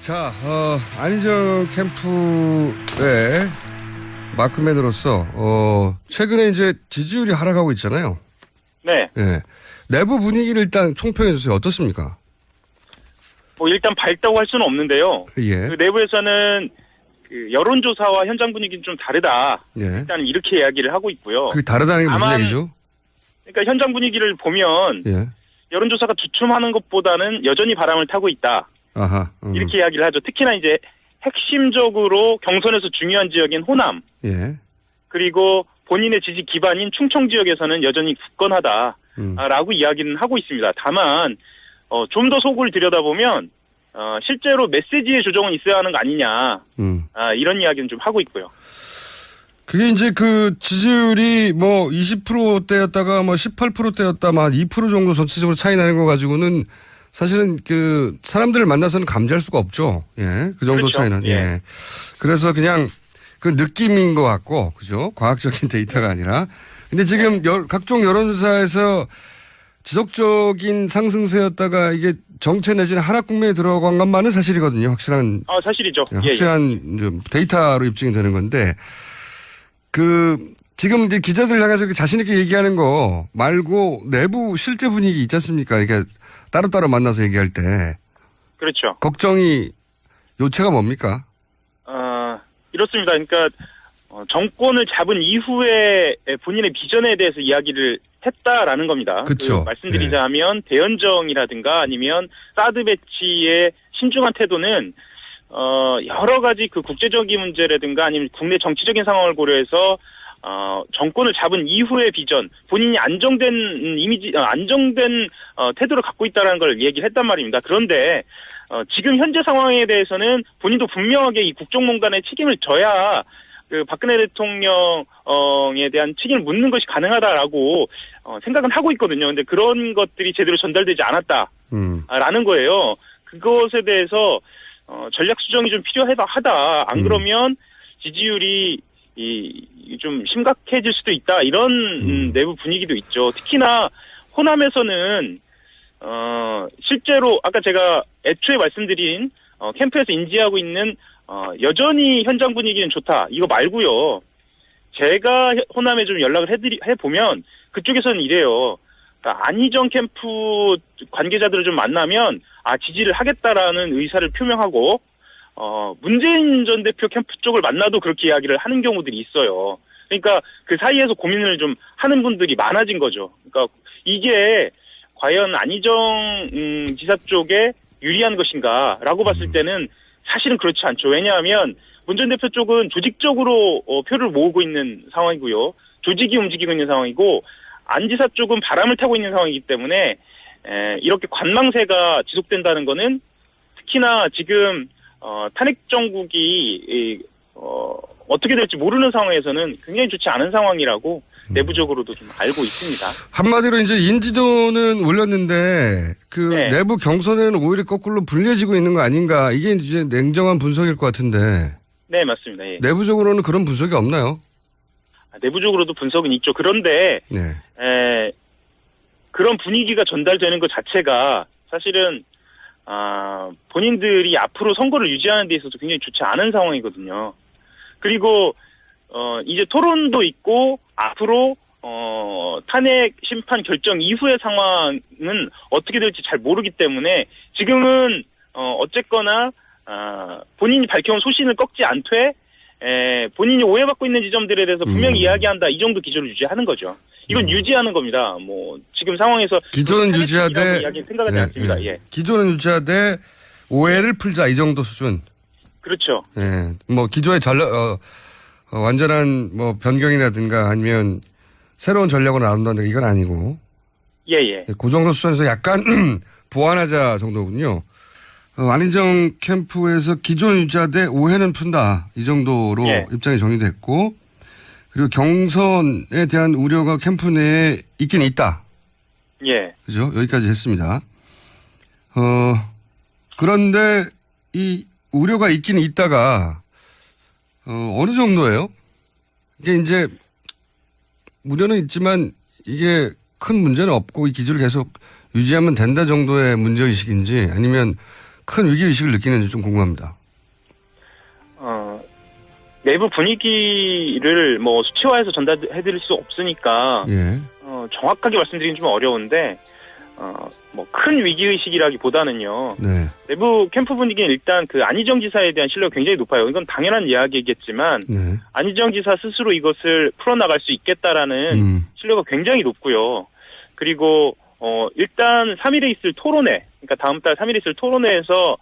자, 안희정 캠프의 마크맨으로서 최근에 이제 지지율이 하락하고 있잖아요. 네. 예. 내부 분위기를 일단 총평해 주세요. 어떻습니까? 뭐 일단 밝다고 할 수는 없는데요. 예. 그 내부에서는 그 여론조사와 현장 분위기는 좀 다르다. 예. 일단 이렇게 이야기를 하고 있고요. 그게 다르다는 게 무슨 얘기죠? 그러니까 현장 분위기를 보면 예. 여론조사가 주춤하는 것보다는 여전히 바람을 타고 있다. 아하. 이렇게 이야기를 하죠. 특히나 이제 핵심적으로 경선에서 중요한 지역인 호남. 예. 그리고 본인의 지지 기반인 충청 지역에서는 여전히 굳건하다라고 이야기는 하고 있습니다. 다만 좀 더 속을 들여다보면 실제로 메시지의 조정은 있어야 하는 거 아니냐 이런 이야기는 좀 하고 있고요. 그게 이제 그 지지율이 뭐 20%대였다가 뭐 18%대였다 막 2% 정도 전체적으로 차이 나는 거 가지고는 사실은 그 사람들을 만나서는 감지할 수가 없죠. 예. 그 정도 그렇죠. 차이는. 예. 그래서 그냥 그 느낌인 것 같고, 그죠? 과학적인 데이터가 아니라. 근데 지금 각종 여론조사에서 지속적인 상승세였다가 이게 정체 내지는 하락 국면에 들어간 것만은 사실이거든요. 확실한. 사실이죠. 확실한 데이터로 입증이 되는 건데 지금 이제 기자들 향해서 자신있게 얘기하는 거 말고 내부 실제 분위기 있지 않습니까? 이게 따로따로 만나서 얘기할 때. 그렇죠. 걱정이 요체가 뭡니까? 이렇습니다. 그러니까 정권을 잡은 이후에 본인의 비전에 대해서 이야기를 했다라는 겁니다. 그렇죠. 말씀드리자면 대연정이라든가 아니면 사드 배치의 신중한 태도는 여러 가지 그 국제적인 문제라든가 아니면 국내 정치적인 상황을 고려해서 정권을 잡은 이후의 비전, 본인이 안정된 이미지, 안정된 태도를 갖고 있다는 걸 얘기를 했단 말입니다. 그런데 지금 현재 상황에 대해서는 본인도 분명하게 이 국정농단의 책임을 져야 그 박근혜 대통령에 대한 책임을 묻는 것이 가능하다라고 생각은 하고 있거든요. 근데 그런 것들이 제대로 전달되지 않았다라는 거예요. 그것에 대해서 전략 수정이 좀 필요하다. 안 그러면 지지율이 좀 심각해질 수도 있다. 이런 내부 분위기도 있죠. 특히나 호남에서는 실제로 아까 제가 애초에 말씀드린 캠프에서 인지하고 있는 여전히 현장 분위기는 좋다. 이거 말고요. 제가 호남에 좀 연락을 해보면 그쪽에서는 이래요. 그러니까 안희정 캠프 관계자들을 좀 만나면 지지를 하겠다라는 의사를 표명하고 문재인 전 대표 캠프 쪽을 만나도 그렇게 이야기를 하는 경우들이 있어요. 그러니까 그 사이에서 고민을 좀 하는 분들이 많아진 거죠. 그러니까 이게 과연 안희정 지사 쪽에 유리한 것인가라고 봤을 때는 사실은 그렇지 않죠. 왜냐하면 문 전 대표 쪽은 조직적으로 표를 모으고 있는 상황이고요. 조직이 움직이고 있는 상황이고 안 지사 쪽은 바람을 타고 있는 상황이기 때문에 이렇게 관망세가 지속된다는 거는 특히나 지금 탄핵 정국이 어떻게 될지 모르는 상황에서는 굉장히 좋지 않은 상황이라고 내부적으로도 좀 알고 있습니다. 한마디로 이제 인지도는 올렸는데 내부 경선에는 오히려 거꾸로 불리해지고 있는 거 아닌가. 이게 이제 냉정한 분석일 것 같은데. 네, 맞습니다. 예. 내부적으로는 그런 분석이 없나요? 내부적으로도 분석은 있죠. 그런데 그런 분위기가 전달되는 것 자체가 사실은 본인들이 앞으로 선거를 유지하는 데 있어서 굉장히 좋지 않은 상황이거든요. 그리고 이제 토론도 있고 앞으로 탄핵 심판 결정 이후의 상황은 어떻게 될지 잘 모르기 때문에 지금은 어쨌거나 본인이 밝혀온 소신을 꺾지 않되 본인이 오해받고 있는 지점들에 대해서 분명히 이야기한다. 이 정도 기조를 유지하는 거죠. 이건 유지하는 겁니다. 뭐 지금 상황에서 기조는 유지하되 생각하지 않습니다. 예. 기조는 유지하되 오해를 풀자 이 정도 수준. 그렇죠. 예. 뭐 기조의 완전한 뭐 변경이라든가 아니면 새로운 전략으로 나온다는 이건 아니고. 예. 그 정도 수준에서 약간 보완하자 정도군요. 안희정 캠프에서 기존 유지하되 오해는 푼다. 이 정도로 입장이 정리됐고 그리고 경선에 대한 우려가 캠프 내에 있긴 있다. 예. 그죠? 여기까지 했습니다. 그런데 이 우려가 있긴 있다가 어느 정도예요? 이게 이제 우려는 있지만 이게 큰 문제는 없고 이 기조를 계속 유지하면 된다 정도의 문제의식인지 아니면 큰 위기의식을 느끼는지 좀 궁금합니다. 내부 분위기를 뭐 수치화해서 전달해드릴 수 없으니까 예. 정확하게 말씀드리긴 좀 어려운데 뭐 큰 위기의식이라기보다는요. 네. 내부 캠프 분위기는 일단 그 안희정 지사에 대한 신뢰가 굉장히 높아요. 이건 당연한 이야기겠지만 네. 안희정 지사 스스로 이것을 풀어나갈 수 있겠다라는 신뢰가 굉장히 높고요. 그리고 일단 3일에 있을 토론회, 그러니까 다음 달 3일에 있을 토론회에서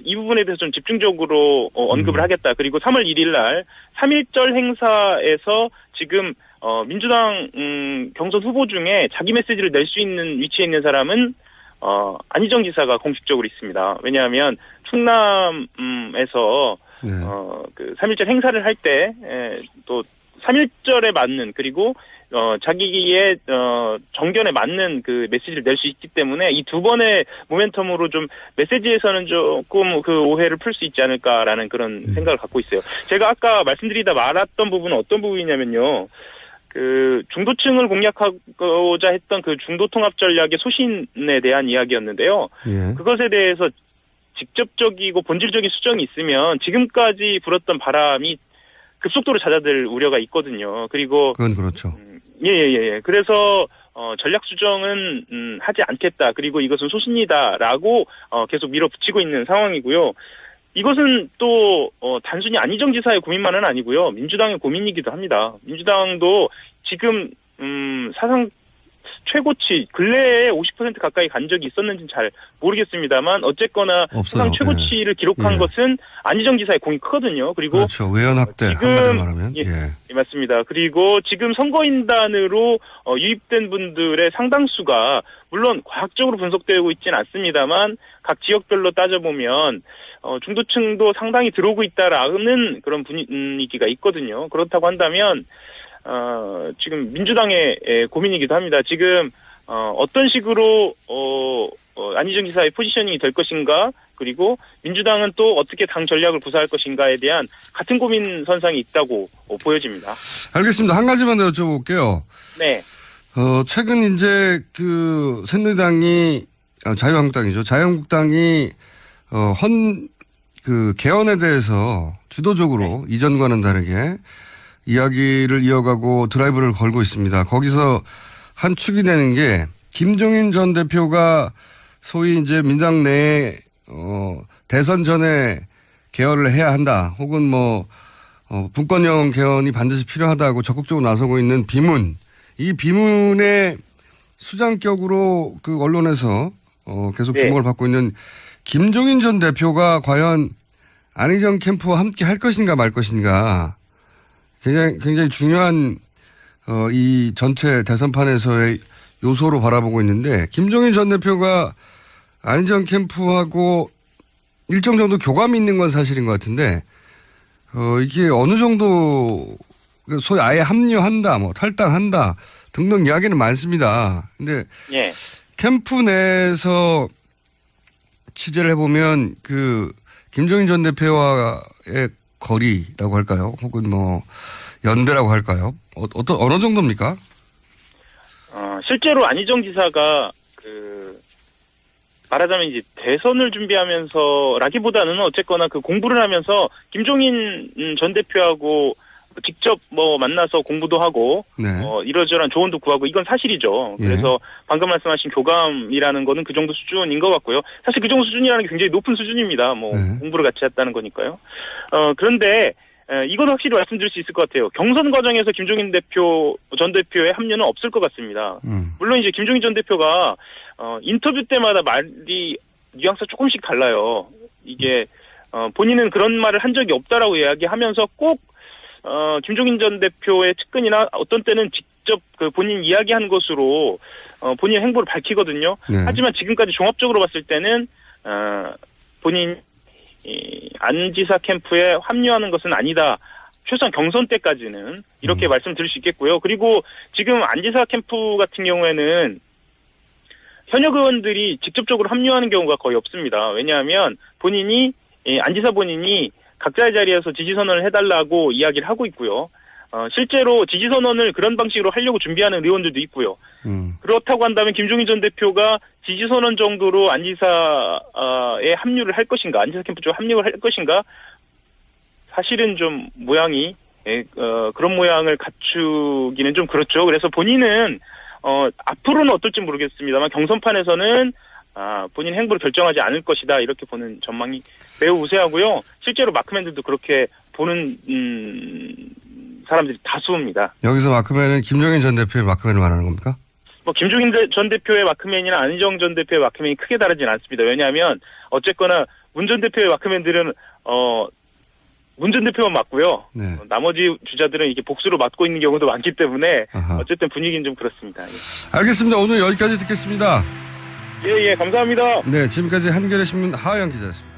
이 부분에 대해서 좀 집중적으로 언급을 하겠다. 그리고 3월 1일 날 3.1절 행사에서 지금 민주당 경선 후보 중에 자기 메시지를 낼 수 있는 위치에 있는 사람은 안희정 지사가 공식적으로 있습니다. 왜냐하면 충남에서 네. 그 3.1절 행사를 할 때 또 3.1절에 맞는 그리고 자기의 정견에 맞는 그 메시지를 낼 수 있기 때문에 이 두 번의 모멘텀으로 좀 메시지에서는 조금 그 오해를 풀 수 있지 않을까라는 그런 생각을 갖고 있어요. 제가 아까 말씀드리다 말았던 부분은 어떤 부분이냐면요. 그 중도층을 공략하고자 했던 그 중도통합 전략의 소신에 대한 이야기였는데요. 예. 그것에 대해서 직접적이고 본질적인 수정이 있으면 지금까지 불었던 바람이 급속도로 잦아들 우려가 있거든요. 그리고 그건 그렇죠. 예. 그래서 전략 수정은 하지 않겠다. 그리고 이것은 소신이다라고 계속 밀어붙이고 있는 상황이고요. 이것은 또 단순히 안희정 지사의 고민만은 아니고요. 민주당의 고민이기도 합니다. 민주당도 지금 사상 최고치 근래에 50% 가까이 간 적이 있었는지는 잘 모르겠습니다만 어쨌거나 없어요. 사상 최고치를 기록한 예. 것은 안희정 지사의 공이 크거든요. 그리고 그렇죠. 외연학대 한마디로 말하면. 예, 맞습니다. 그리고 지금 선거인단으로 유입된 분들의 상당수가 물론 과학적으로 분석되고 있지는 않습니다만 각 지역별로 따져보면 중도층도 상당히 들어오고 있다라는 그런 분위기가 있거든요. 그렇다고 한다면 지금 민주당의 고민이기도 합니다. 지금 어떤 식으로 안희정 지사의 포지셔닝이 될 것인가, 그리고 민주당은 또 어떻게 당 전략을 구사할 것인가에 대한 같은 고민 선상이 있다고 보여집니다. 알겠습니다. 한 가지만 더 여쭤볼게요. 네. 최근 이제 그 새누리당이 자유한국당이죠. 자유한국당이 그 개헌에 대해서 주도적으로 이전과는 다르게 이야기를 이어가고 드라이브를 걸고 있습니다. 거기서 한 축이 되는 게 김종인 전 대표가 소위 이제 민당 내에 대선 전에 개헌을 해야 한다. 혹은 뭐 분권형 개헌이 반드시 필요하다고 적극적으로 나서고 있는 비문. 이 비문의 수장격으로 그 언론에서 계속 주목을 받고 있는 김종인 전 대표가 과연 안희정 캠프와 함께 할 것인가 말 것인가. 굉장히 중요한 이 전체 대선판에서의 요소로 바라보고 있는데 김종인 전 대표가 안희정 캠프하고 일정 정도 교감이 있는 건 사실인 것 같은데 이게 어느 정도 소위 아예 합류한다, 뭐 탈당한다 등등 이야기는 많습니다. 근데 캠프 내에서 취재를 해보면 그 김종인 전 대표와의 거리라고 할까요? 혹은 뭐 연대라고 할까요? 어느 정도입니까? 실제로 안희정 지사가 말하자면 이제 대선을 준비하면서라기보다는 어쨌거나 그 공부를 하면서 김종인 전 대표하고 직접 뭐 만나서 공부도 하고 이러저러한 조언도 구하고 이건 사실이죠. 그래서 방금 말씀하신 교감이라는 거는 그 정도 수준인 것 같고요. 사실 그 정도 수준이라는 게 굉장히 높은 수준입니다. 뭐 공부를 같이 했다는 거니까요. 그런데 이건 확실히 말씀드릴 수 있을 것 같아요. 경선 과정에서 김종인 전 대표의 합류는 없을 것 같습니다. 물론 이제 김종인 전 대표가 인터뷰 때마다 말이 뉘앙스가 조금씩 달라요. 이게 본인은 그런 말을 한 적이 없다라고 이야기하면서 꼭 김종인 전 대표의 측근이나 어떤 때는 직접 그 본인 이야기한 것으로 본인의 행보를 밝히거든요. 하지만 지금까지 종합적으로 봤을 때는 본인 안 지사 캠프에 합류하는 것은 아니다. 최소한 경선 때까지는 이렇게 말씀드릴 수 있겠고요. 그리고 지금 안 지사 캠프 같은 경우에는 현역 의원들이 직접적으로 합류하는 경우가 거의 없습니다. 왜냐하면 안 지사 본인이 각자의 자리에서 지지선언을 해달라고 이야기를 하고 있고요. 실제로 지지선언을 그런 방식으로 하려고 준비하는 의원들도 있고요. 그렇다고 한다면 김종인 전 대표가 지지선언 정도로 안지사에 합류를 할 것인가, 안지사 캠프 쪽에 합류를 할 것인가, 사실은 좀 모양이, 그런 모양을 갖추기는 좀 그렇죠. 그래서 본인은, 앞으로는 어떨지 모르겠습니다만 경선판에서는 본인 행보를 결정하지 않을 것이다, 이렇게 보는 전망이 매우 우세하고요. 실제로 마크맨들도 그렇게 보는 사람들이 다수입니다. 여기서 마크맨은 김종인 전 대표의 마크맨을 말하는 겁니까? 뭐 김종인 전 대표의 마크맨이나 안희정 전 대표의 마크맨이 크게 다르진 않습니다. 왜냐하면 어쨌거나 문 전 대표의 마크맨들은 문 전 대표만 맞고요. 네. 나머지 주자들은 이게 복수로 맞고 있는 경우도 많기 때문에 아하. 어쨌든 분위기는 좀 그렇습니다. 예. 알겠습니다. 오늘 여기까지 듣겠습니다. 예, 감사합니다. 네, 지금까지 한겨레신문 하영 기자였습니다.